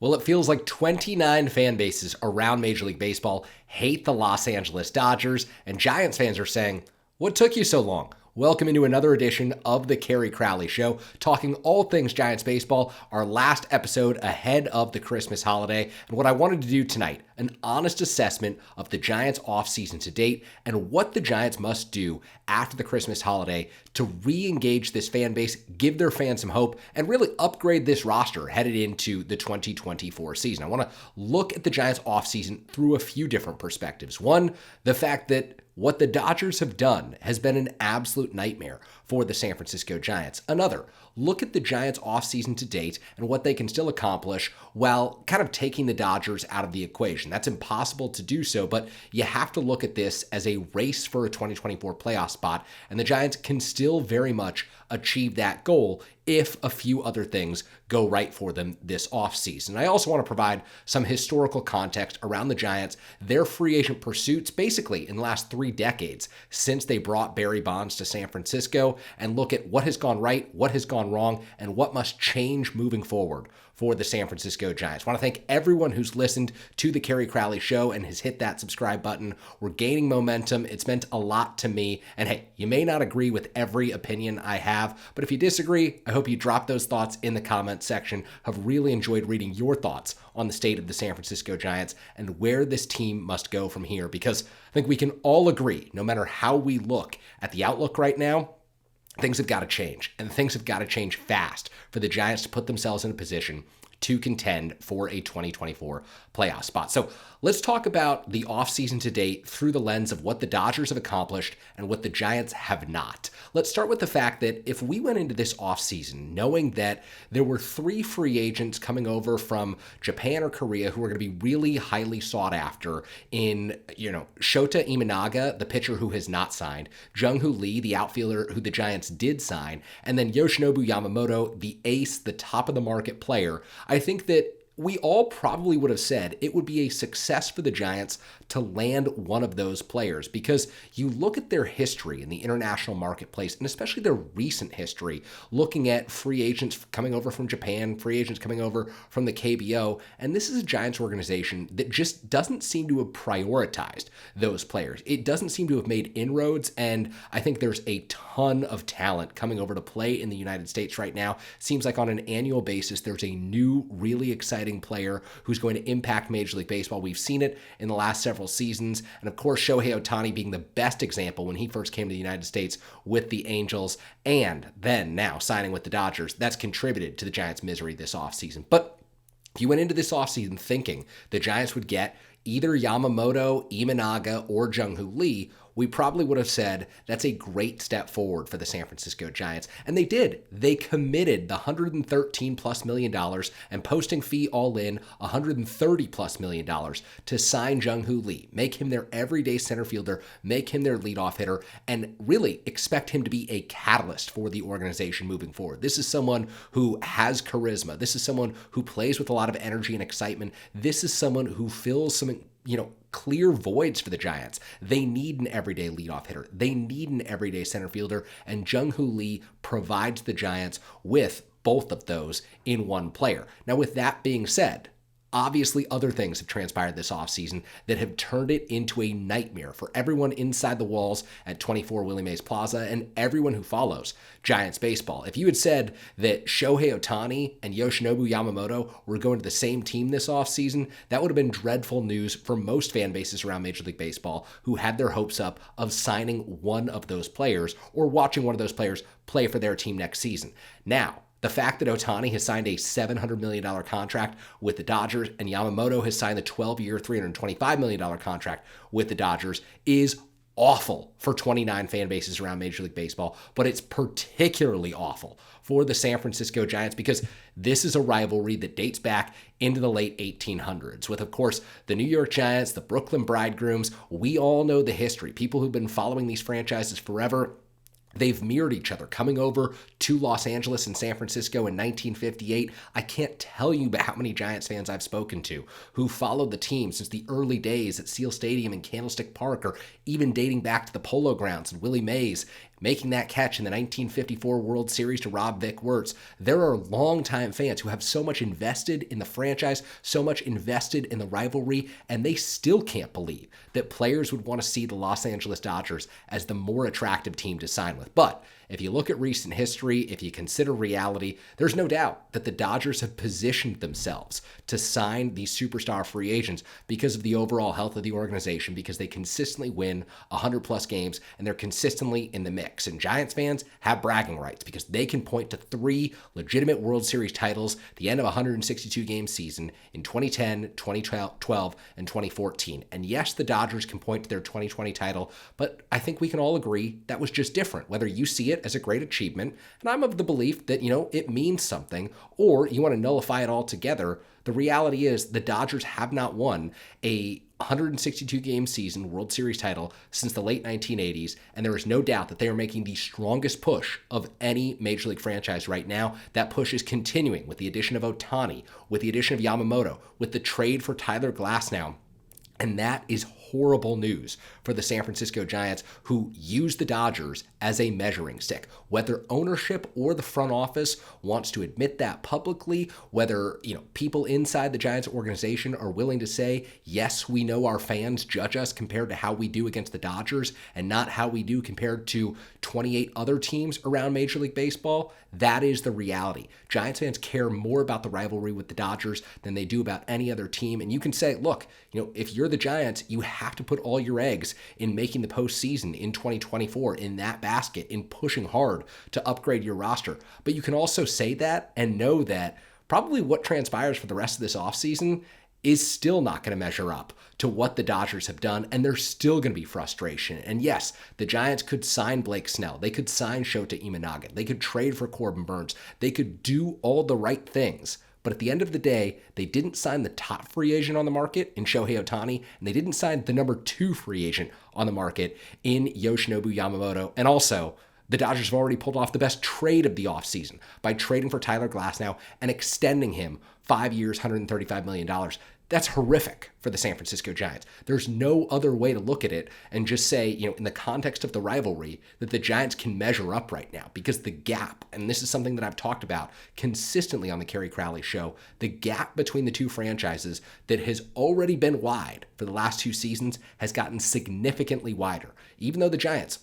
Well, it feels like 29 fan bases around Major League Baseball hate the Los Angeles Dodgers, and Giants fans are saying, "What took you so long?" Welcome into another edition of the Kerry Crowley Show, talking all things Giants baseball, our last episode ahead of the Christmas holiday. And what I wanted to do tonight, an honest assessment of the Giants offseason to date and what the Giants must do after the Christmas holiday to re-engage this fan base, give their fans some hope, and really upgrade this roster headed into the 2024 season. I want to look at the Giants offseason through a few different perspectives. One, the fact that what the Dodgers have done has been an absolute nightmare for the San Francisco Giants. Another, look at the Giants offseason to date and what they can still accomplish while kind of taking the Dodgers out of the equation. That's impossible to do so, but you have to look at this as a race for a 2024 playoff spot, and the Giants can still very much achieve that goal if a few other things go right for them this offseason. I also want to provide some historical context around the Giants, their free agent pursuits, basically in the last 3 decades since they brought Barry Bonds to San Francisco, and look at what has gone right, what has gone wrong, and what must change moving forward for the San Francisco Giants. I want to thank everyone who's listened to the Kerry Crowley Show and has hit that subscribe button. We're gaining momentum. It's meant a lot to me. And hey, you may not agree with every opinion I have, but if you disagree, I hope you drop those thoughts in the comments section. I've really enjoyed reading your thoughts on the state of the San Francisco Giants and where this team must go from here, because I think we can all agree, no matter how we look at the outlook right now, things have got to change, and things have got to change fast for the Giants to put themselves in a position to contend for a 2024 playoff spot. So let's talk about the offseason to date through the lens of what the Dodgers have accomplished and what the Giants have not. Let's start with the fact that if we went into this offseason knowing that there were 3 free agents coming over from Japan or Korea who were going to be really highly sought after in, Shota Imanaga, the pitcher who has not signed, Jung-Hoo Lee, the outfielder who the Giants did sign, and then Yoshinobu Yamamoto, the ace, the top of the market player, I think that we all probably would have said it would be a success for the Giants to land one of those players, because you look at their history in the international marketplace, and especially their recent history, looking at free agents coming over from Japan, free agents coming over from the KBO, and this is a Giants organization that just doesn't seem to have prioritized those players. It doesn't seem to have made inroads, and I think there's a ton of talent coming over to play in the United States right now. Seems like on an annual basis, there's a new, really exciting player who's going to impact Major League Baseball. We've seen it in the last several seasons, and of course Shohei Ohtani being the best example when he first came to the United States with the Angels, and then now signing with the Dodgers. That's contributed to the Giants' misery this offseason. But if you went into this offseason thinking the Giants would get either Yamamoto, Imanaga, or Jung-Hoo Lee, we probably would have said that's a great step forward for the San Francisco Giants. And they did. They committed the $113+ million and posting fee all in $130+ million to sign Jung-Hoo Lee, make him their everyday center fielder, make him their leadoff hitter, and really expect him to be a catalyst for the organization moving forward. This is someone who has charisma. This is someone who plays with a lot of energy and excitement. This is someone who fills some clear voids for the Giants. They need an everyday leadoff hitter. They need an everyday center fielder, and Jung-Hoo Lee provides the Giants with both of those in one player. Now, with that being said, obviously other things have transpired this offseason that have turned it into a nightmare for everyone inside the walls at 24 Willie Mays Plaza and everyone who follows Giants baseball. If you had said that Shohei Ohtani and Yoshinobu Yamamoto were going to the same team this offseason, that would have been dreadful news for most fan bases around Major League Baseball who had their hopes up of signing one of those players or watching one of those players play for their team next season. Now, the fact that Ohtani has signed a $700 million contract with the Dodgers and Yamamoto has signed the 12-year, $325 million contract with the Dodgers is awful for 29 fan bases around Major League Baseball, but it's particularly awful for the San Francisco Giants because this is a rivalry that dates back into the late 1800s with, of course, the New York Giants, the Brooklyn Bridegrooms. We all know the history. People who've been following these franchises forever, they've mirrored each other, coming over to Los Angeles and San Francisco in 1958. I can't tell you about how many Giants fans I've spoken to who followed the team since the early days at Seal Stadium and Candlestick Park, or even dating back to the Polo Grounds and Willie Mays making that catch in the 1954 World Series to rob Vic Wertz. There are longtime fans who have so much invested in the franchise, so much invested in the rivalry, and they still can't believe that players would want to see the Los Angeles Dodgers as the more attractive team to sign with. But if you look at recent history, if you consider reality, there's no doubt that the Dodgers have positioned themselves to sign these superstar free agents because of the overall health of the organization, because they consistently win 100 plus games and they're consistently in the mix. And Giants fans have bragging rights because they can point to 3 legitimate World Series titles at the end of a 162 game season in 2010, 2012, and 2014. And yes, the Dodgers can point to their 2020 title, but I think we can all agree that was just different, whether you see it as a great achievement, and I'm of the belief that, it means something, or you want to nullify it altogether. The reality is the Dodgers have not won a 162 game season World Series title since the late 1980s, and there is no doubt that they are making the strongest push of any Major League franchise right now. That push is continuing with the addition of Ohtani, with the addition of Yamamoto, with the trade for Tyler Glasnow. And that is horrible news for the San Francisco Giants, who use the Dodgers as a measuring stick. Whether ownership or the front office wants to admit that publicly, whether people inside the Giants organization are willing to say, yes, we know our fans judge us compared to how we do against the Dodgers and not how we do compared to 28 other teams around Major League Baseball, that is the reality. Giants fans care more about the rivalry with the Dodgers than they do about any other team. And you can say, look, if you're the Giants, you have to put all your eggs in making the postseason in 2024 in that basket, in pushing hard to upgrade your roster. But you can also say that and know that probably what transpires for the rest of this offseason is still not going to measure up to what the Dodgers have done, and there's still going to be frustration. And yes, the Giants could sign Blake Snell. They could sign Shota Imanaga. They could trade for Corbin Burns. They could do all the right things. But at the end of the day, they didn't sign the top free agent on the market in Shohei Ohtani, and they didn't sign the number 2 free agent on the market in Yoshinobu Yamamoto. And also, the Dodgers have already pulled off the best trade of the offseason by trading for Tyler Glasnow and extending him 5 years, $135 million. That's horrific for the San Francisco Giants. There's no other way to look at it and just say, in the context of the rivalry, that the Giants can measure up right now, because the gap, and this is something that I've talked about consistently on the Kerry Crowley show, the gap between the two franchises that has already been wide for the last 2 seasons has gotten significantly wider. Even though the Giants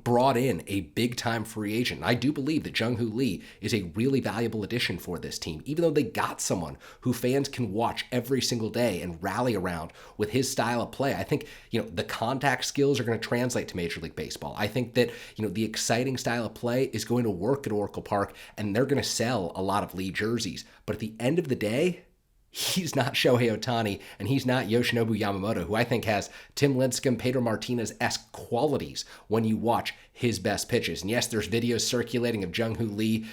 brought in a big-time free agent, I do believe that Jung-Hoo Lee is a really valuable addition for this team, even though they got someone who fans can watch every single day and rally around with his style of play. I think, the contact skills are going to translate to Major League Baseball. I think that, the exciting style of play is going to work at Oracle Park, and they're going to sell a lot of Lee jerseys. But at the end of the day, he's not Shohei Ohtani, and he's not Yoshinobu Yamamoto, who I think has Tim Lincecum, Pedro Martinez-esque qualities when you watch his best pitches. And yes, there's videos circulating of Jung-Hoo Lee,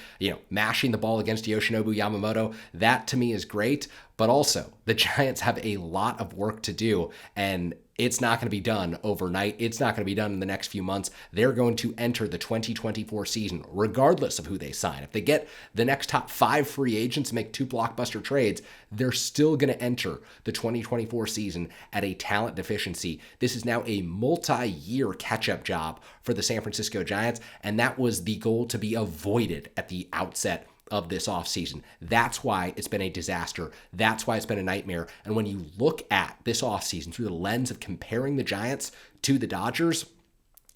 mashing the ball against Yoshinobu Yamamoto. That to me is great, but also the Giants have a lot of work to do, and it's not going to be done overnight. It's not going to be done in the next few months. They're going to enter the 2024 season, regardless of who they sign. If they get the next top 5 free agents, make 2 blockbuster trades, they're still going to enter the 2024 season at a talent deficiency. This is now a multi-year catch-up job for the San Francisco Giants, and that was the goal to be avoided at the outset of this offseason. That's why it's been a disaster. That's why it's been a nightmare. And when you look at this offseason through the lens of comparing the Giants to the Dodgers,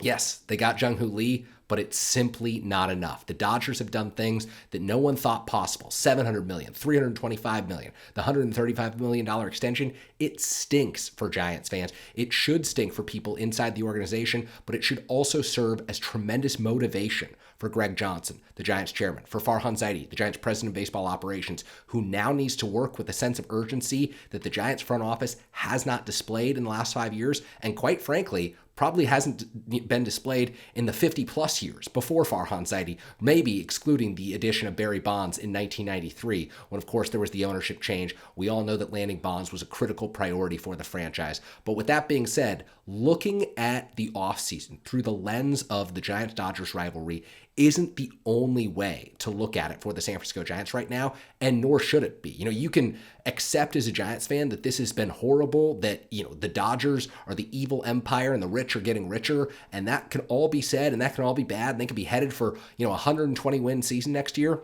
yes, they got Jung-Hoo Lee, but it's simply not enough. The Dodgers have done things that no one thought possible. $700 million, $325 million, the $135 million extension. It stinks for Giants fans. It should stink for people inside the organization, but it should also serve as tremendous motivation for Greg Johnson, the Giants chairman, for Farhan Zaidi, the Giants president of baseball operations, who now needs to work with a sense of urgency that the Giants front office has not displayed in the last 5 years, and quite frankly, probably hasn't been displayed in the 50-plus years before Farhan Zaidi, maybe excluding the addition of Barry Bonds in 1993, when, of course, there was the ownership change. We all know that landing Bonds was a critical priority for the franchise. But with that being said, looking at the offseason through the lens of the Giants-Dodgers rivalry, isn't the only way to look at it for the San Francisco Giants right now, and nor should it be. You can accept as a Giants fan that this has been horrible, that, the Dodgers are the evil empire and the rich are getting richer, and that can all be said, and that can all be bad, and they could be headed for, 120 win season next year.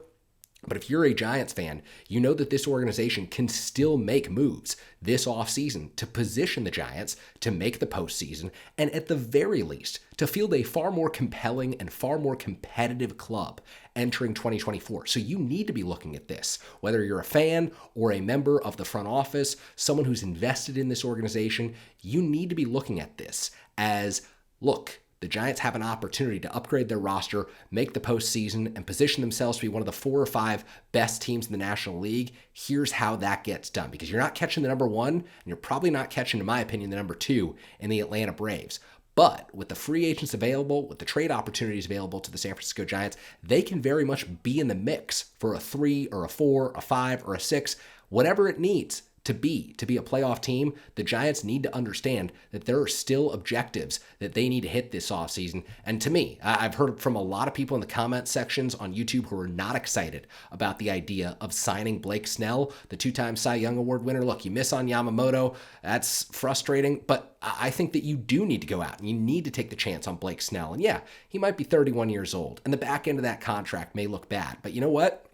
But if you're a Giants fan, you know that this organization can still make moves this offseason to position the Giants to make the postseason, and at the very least, to field a far more compelling and far more competitive club entering 2024. So you need to be looking at this, whether you're a fan or a member of the front office, someone who's invested in this organization, you need to be looking at this as, look, the Giants have an opportunity to upgrade their roster, make the postseason, and position themselves to be one of the 4 or 5 best teams in the National League. Here's how that gets done. Because you're not catching the number 1, and you're probably not catching, in my opinion, the number 2 in the Atlanta Braves. But with the free agents available, with the trade opportunities available to the San Francisco Giants, they can very much be in the mix for a 3 or a 4, a 5 or a 6, whatever it needs to be a playoff team. The Giants need to understand that there are still objectives that they need to hit this offseason. And to me, I've heard from a lot of people in the comment sections on YouTube who are not excited about the idea of signing Blake Snell, the 2-time Cy Young Award winner. Look, you miss on Yamamoto. That's frustrating, but I think that you do need to go out and you need to take the chance on Blake Snell. And yeah, he might be 31 years old, and the back end of that contract may look bad, but you know what?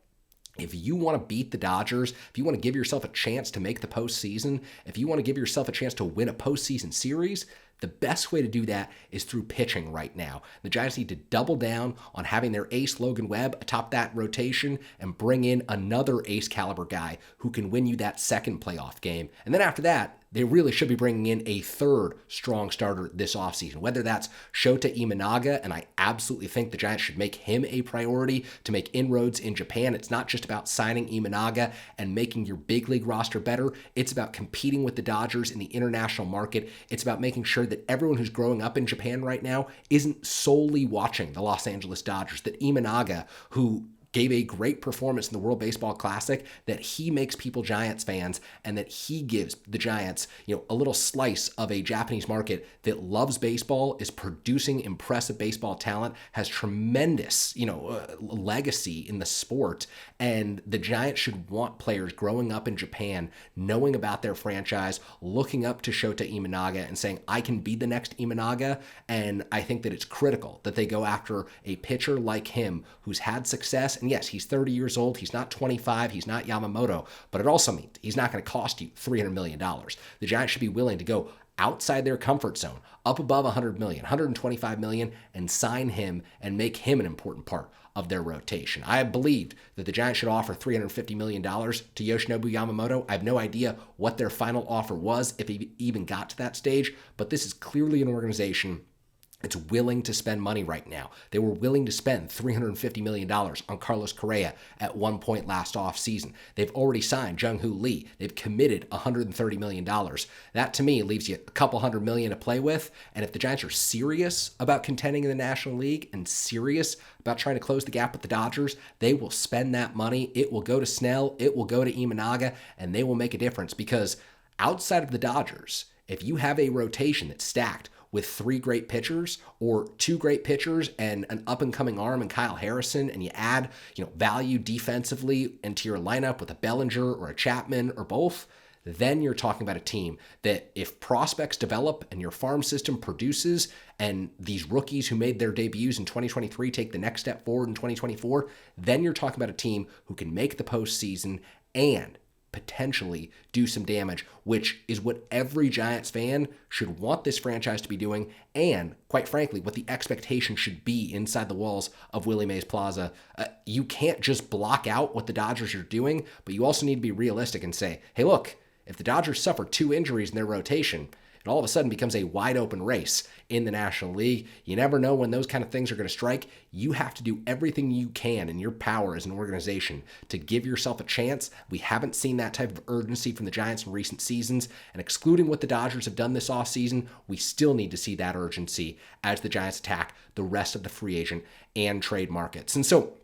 If you want to beat the Dodgers, if you want to give yourself a chance to make the postseason, if you want to give yourself a chance to win a postseason series, the best way to do that is through pitching right now. The Giants need to double down on having their ace Logan Webb atop that rotation and bring in another ace caliber guy who can win you that second playoff game. And then after that, they really should be bringing in a third strong starter this offseason, whether that's Shota Imanaga, and I absolutely think the Giants should make him a priority to make inroads in Japan. It's not just about signing Imanaga and making your big league roster better. It's about competing with the Dodgers in the international market. It's about making sure that everyone who's growing up in Japan right now isn't solely watching the Los Angeles Dodgers, that Imanaga, who gave a great performance in the World Baseball Classic, that he makes people Giants fans, and that he gives the Giants, a little slice of a Japanese market that loves baseball, is producing impressive baseball talent, has tremendous, legacy in the sport, and the Giants should want players growing up in Japan, knowing about their franchise, looking up to Shota Imanaga and saying, I can be the next Imanaga, and I think that it's critical that they go after a pitcher like him who's had success. And yes, he's 30 years old. He's not 25. He's not Yamamoto. But it also means he's not going to cost you $300 million. The Giants should be willing to go outside their comfort zone, up above $100 million, $125 million, and sign him and make him an important part of their rotation. I believed that the Giants should offer $350 million to Yoshinobu Yamamoto. I have no idea what their final offer was, if it even got to that stage, but this is clearly an organization it's willing to spend money right now. They were willing to spend $350 million on Carlos Correa at one point last offseason. They've already signed Jung-Hoo Lee. They've committed $130 million. That, to me, leaves you a couple $100 million to play with. And if the Giants are serious about contending in the National League and serious about trying to close the gap with the Dodgers, they will spend that money. It will go to Snell. It will go to Imanaga, and they will make a difference. Because outside of the Dodgers, if you have a rotation that's stacked with 3 great pitchers or 2 great pitchers and an up-and-coming arm in Kyle Harrison, and you add, value defensively into your lineup with a Bellinger or a Chapman or both, then you're talking about a team that, if prospects develop and your farm system produces, and these rookies who made their debuts in 2023 take the next step forward in 2024, then you're talking about a team who can make the postseason and potentially do some damage, which is what every Giants fan should want this franchise to be doing, and quite frankly, what the expectation should be inside the walls of Willie Mays Plaza. You can't just block out what the Dodgers are doing, but you also need to be realistic and say, hey, look, if the Dodgers suffer 2 injuries in their rotation, it all of a sudden becomes a wide open race in the National League. You never know when those kind of things are going to strike. You have to do everything you can in your power as an organization to give yourself a chance. We haven't seen that type of urgency from the Giants in recent seasons, and excluding what the Dodgers have done this offseason, we still need to see that urgency as the Giants attack the rest of the free agent and trade markets. And so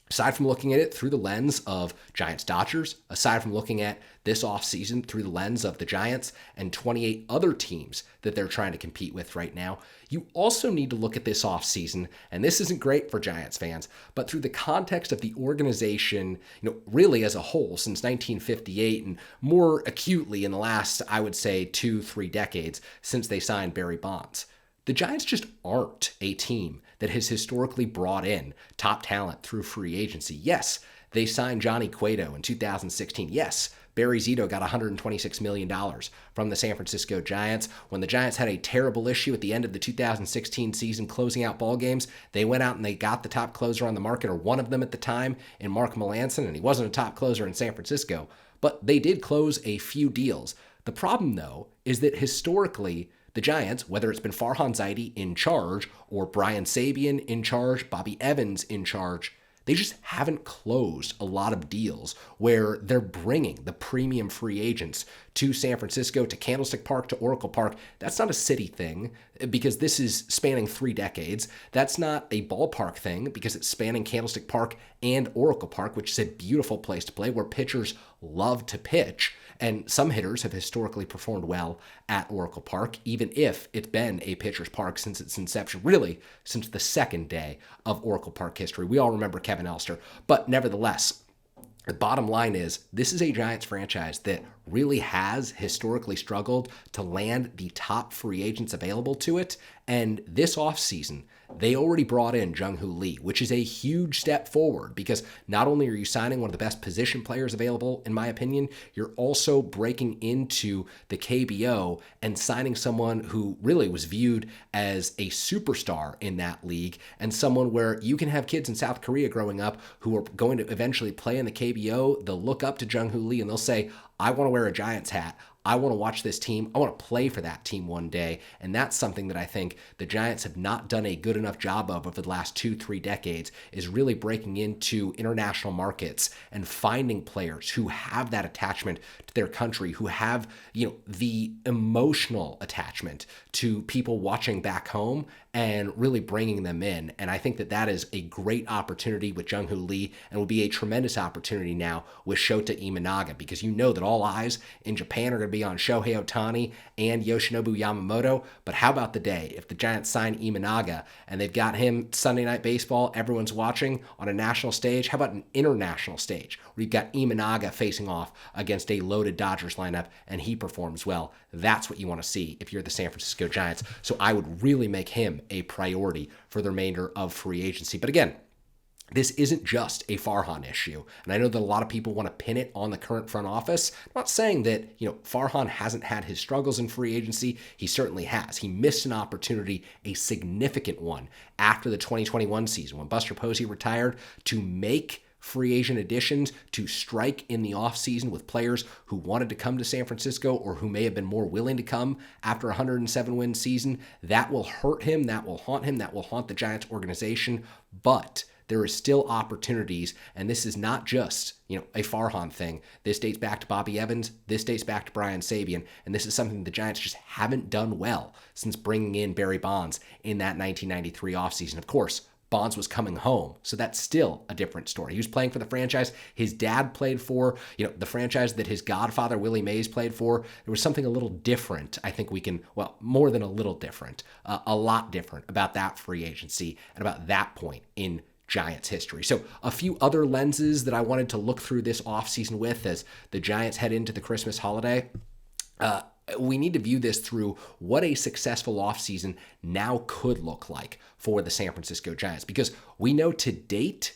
aside from looking at it through the lens of Giants-Dodgers, aside from looking at this offseason through the lens of the Giants and 28 other teams that they're trying to compete with right now, you also need to look at this offseason, and this isn't great for Giants fans, but through the context of the organization, really as a whole since 1958 and more acutely in the last, I would say, 2-3 decades since they signed Barry Bonds. The Giants just aren't a team that has historically brought in top talent through free agency. Yes, they signed Johnny Cueto in 2016. Yes, Barry Zito got $126 million from the San Francisco Giants. When the Giants had a terrible issue at the end of the 2016 season closing out ball games, they went out and they got the top closer on the market, or one of them at the time, in Mark Melancon, and he wasn't a top closer in San Francisco, but they did close a few deals. The problem, though, is that historically, the Giants, whether it's been Farhan Zaidi in charge or Brian Sabean in charge, Bobby Evans in charge, they just haven't closed a lot of deals where they're bringing the premium free agents to San Francisco, to Candlestick Park, to Oracle Park. That's not a city thing because this is spanning 3 decades. That's not a ballpark thing because it's spanning Candlestick Park and Oracle Park, which is a beautiful place to play where pitchers love to pitch. And some hitters have historically performed well at Oracle Park, even if it's been a pitcher's park since its inception, really since the second day of Oracle Park history. We all remember Kevin Elster. But nevertheless, the bottom line is this is a Giants franchise that really has historically struggled to land the top free agents available to it. And this offseason, they already brought in Jung-Hoo Lee, which is a huge step forward because not only are you signing one of the best position players available, in my opinion, you're also breaking into the KBO and signing someone who really was viewed as a superstar in that league and someone where you can have kids in South Korea growing up who are going to eventually play in the KBO. They'll look up to Jung-Hoo Lee and they'll say, I want to wear a Giants hat. I want to watch this team. I want to play for that team one day. And that's something that I think the Giants have not done a good enough job of over the last 2-3 decades, is really breaking into international markets and finding players who have that attachment to their country, who have, the emotional attachment to people watching back home and really bringing them in. And I think that that is a great opportunity with Jung-Hoo Lee and will be a tremendous opportunity now with Shota Imanaga, because that all eyes in Japan are going to be on Shohei Ohtani and Yoshinobu Yamamoto. But how about the day if the Giants sign Imanaga and they've got him Sunday Night Baseball, everyone's watching on a national stage? How about an international stage where you've got Imanaga facing off against a loaded Dodgers lineup and he performs well? That's what you want to see if you're the San Francisco Giants. So I would really make him a priority for the remainder of free agency. But again, this isn't just a Farhan issue. And I know that a lot of people want to pin it on the current front office. I'm not saying that, Farhan hasn't had his struggles in free agency. He certainly has. He missed an opportunity, a significant one, after the 2021 season when Buster Posey retired, to make free agent additions, to strike in the offseason with players who wanted to come to San Francisco or who may have been more willing to come after a 107-win season. That will hurt him. That will haunt him. That will haunt the Giants organization. But there is still opportunities, and this is not just, a Farhan thing. This dates back to Bobby Evans. This dates back to Brian Sabean, and this is something the Giants just haven't done well since bringing in Barry Bonds in that 1993 offseason. Of course, Bonds was coming home, so that's still a different story. He was playing for the franchise his dad played for, the franchise that his godfather Willie Mays played for. There was something a little different. I think more than a little different, a lot different about that free agency and about that point in Giants history. So a few other lenses that I wanted to look through this offseason with as the Giants head into the Christmas holiday. We need to view this through what a successful offseason now could look like for the San Francisco Giants, because we know to date,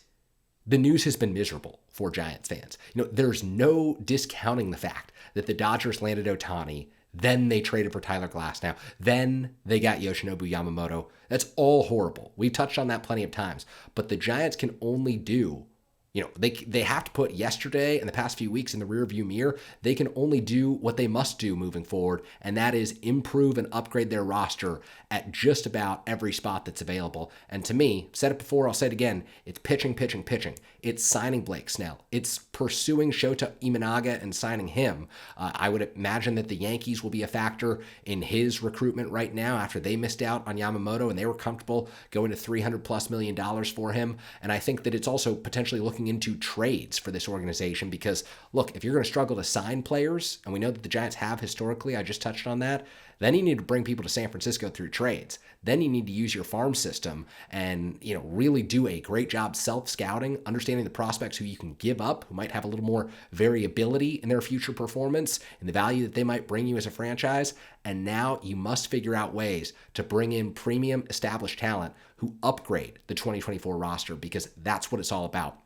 the news has been miserable for Giants fans. There's no discounting the fact that the Dodgers landed Ohtani, then they traded for Tyler Glasnow, then they got Yoshinobu Yamamoto. That's all horrible. We've touched on that plenty of times, but the Giants can only do They have to put yesterday and the past few weeks in the rearview mirror. They can only do what they must do moving forward, and that is improve and upgrade their roster at just about every spot that's available. And to me, said it before, I'll say it again, it's pitching, pitching, pitching. It's signing Blake Snell. It's pursuing Shota Imanaga and signing him. I would imagine that the Yankees will be a factor in his recruitment right now after they missed out on Yamamoto and they were comfortable going to $300+ million for him. And I think that it's also potentially looking into trades for this organization because, look, if you're going to struggle to sign players, and we know that the Giants have historically, I just touched on that, then you need to bring people to San Francisco through trades. Then you need to use your farm system and, really do a great job self-scouting, understanding the prospects who you can give up, who might have a little more variability in their future performance and the value that they might bring you as a franchise. And now you must figure out ways to bring in premium established talent who upgrade the 2024 roster because that's what it's all about.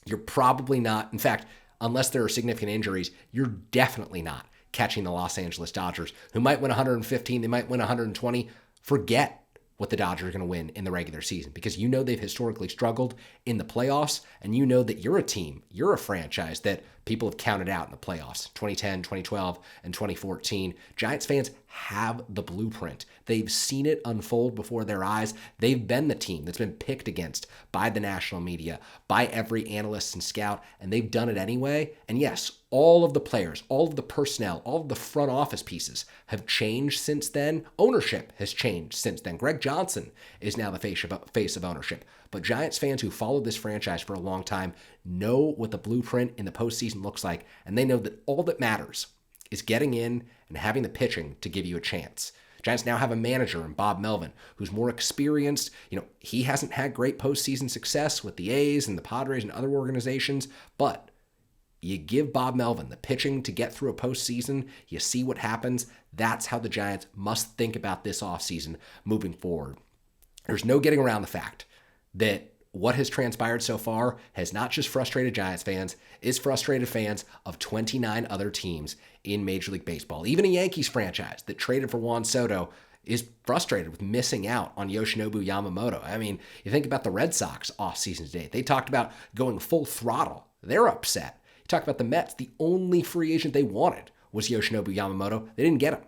You're probably not, in fact, unless there are significant injuries, you're definitely not catching the Los Angeles Dodgers, who might win 115, they might win 120. Forget what the Dodgers are going to win in the regular season because they've historically struggled in the playoffs, and that you're a team, you're a franchise that people have counted out in the playoffs. 2010, 2012, and 2014. Giants fans have the blueprint. They've seen it unfold before their eyes. They've been the team that's been picked against by the national media, by every analyst and scout, and they've done it anyway. And yes, all of the players, all of the personnel, all of the front office pieces have changed since then. Ownership has changed since then. Greg Johnson is now the face of ownership. But Giants fans who followed this franchise for a long time know what the blueprint in the postseason looks like, and they know that all that matters is getting in and having the pitching to give you a chance. Giants now have a manager in Bob Melvin who's more experienced. He hasn't had great postseason success with the A's and the Padres and other organizations, but you give Bob Melvin the pitching to get through a postseason, you see what happens. That's how the Giants must think about this offseason moving forward. There's no getting around the fact that what has transpired so far has not just frustrated Giants fans, it's frustrated fans of 29 other teams in Major League Baseball. Even a Yankees franchise that traded for Juan Soto is frustrated with missing out on Yoshinobu Yamamoto. I mean, you think about the Red Sox offseason today. They talked about going full throttle. They're upset. You talk about the Mets. The only free agent they wanted was Yoshinobu Yamamoto. They didn't get him.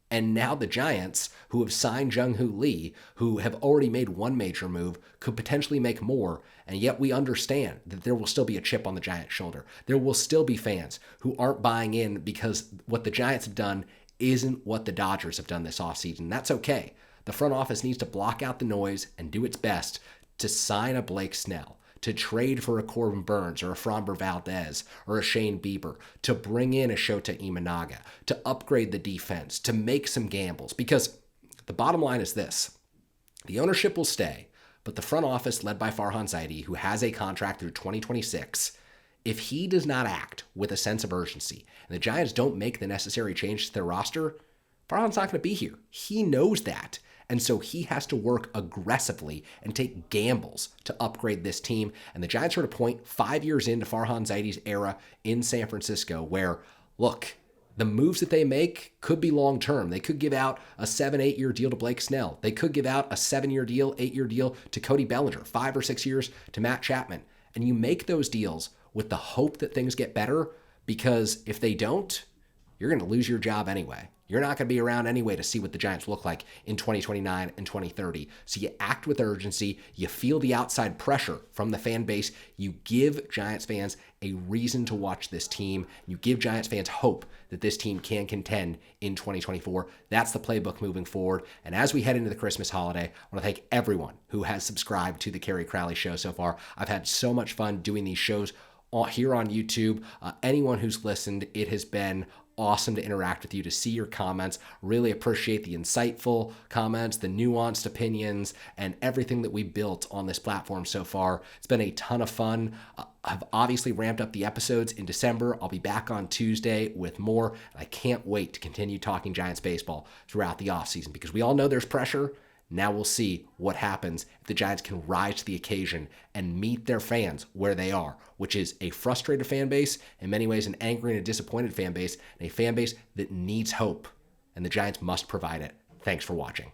And now the Giants, who have signed Jung-Hoo Lee, who have already made one major move, could potentially make more. And yet we understand that there will still be a chip on the Giants' shoulder. There will still be fans who aren't buying in because what the Giants have done isn't what the Dodgers have done this offseason. That's okay. The front office needs to block out the noise and do its best to sign a Blake Snell, to trade for a Corbin Burns or a Framber Valdez or a Shane Bieber, to bring in a Shota Imanaga, to upgrade the defense, to make some gambles. Because the bottom line is this: the ownership will stay, but the front office led by Farhan Zaidi, who has a contract through 2026, if he does not act with a sense of urgency and the Giants don't make the necessary changes to their roster, Farhan's not going to be here. He knows that. And so he has to work aggressively and take gambles to upgrade this team. And the Giants are at a point 5 years into Farhan Zaidi's era in San Francisco where, look, the moves that they make could be long-term. They could give out a 7-8 year deal to Blake Snell. They could give out a 7-year deal, 8-year deal to Cody Bellinger, 5 or 6 years to Matt Chapman. And you make those deals with the hope that things get better, because if they don't, you're going to lose your job anyway. You're not going to be around anyway to see what the Giants look like in 2029 and 2030. So you act with urgency. You feel the outside pressure from the fan base. You give Giants fans a reason to watch this team. You give Giants fans hope that this team can contend in 2024. That's the playbook moving forward. And as we head into the Christmas holiday, I want to thank everyone who has subscribed to the Kerry Crowley Show so far. I've had so much fun doing these shows here on YouTube. Anyone who's listened, it has been awesome to interact with you, to see your comments. Really appreciate the insightful comments, the nuanced opinions, and everything that we built on this platform so far. It's been a ton of fun. I've obviously ramped up the episodes in December. I'll be back on Tuesday with more. And I can't wait to continue talking Giants baseball throughout the offseason, because we all know there's pressure. Now we'll see what happens if the Giants can rise to the occasion and meet their fans where they are, which is a frustrated fan base, in many ways an angry and a disappointed fan base, and a fan base that needs hope, and the Giants must provide it. Thanks for watching.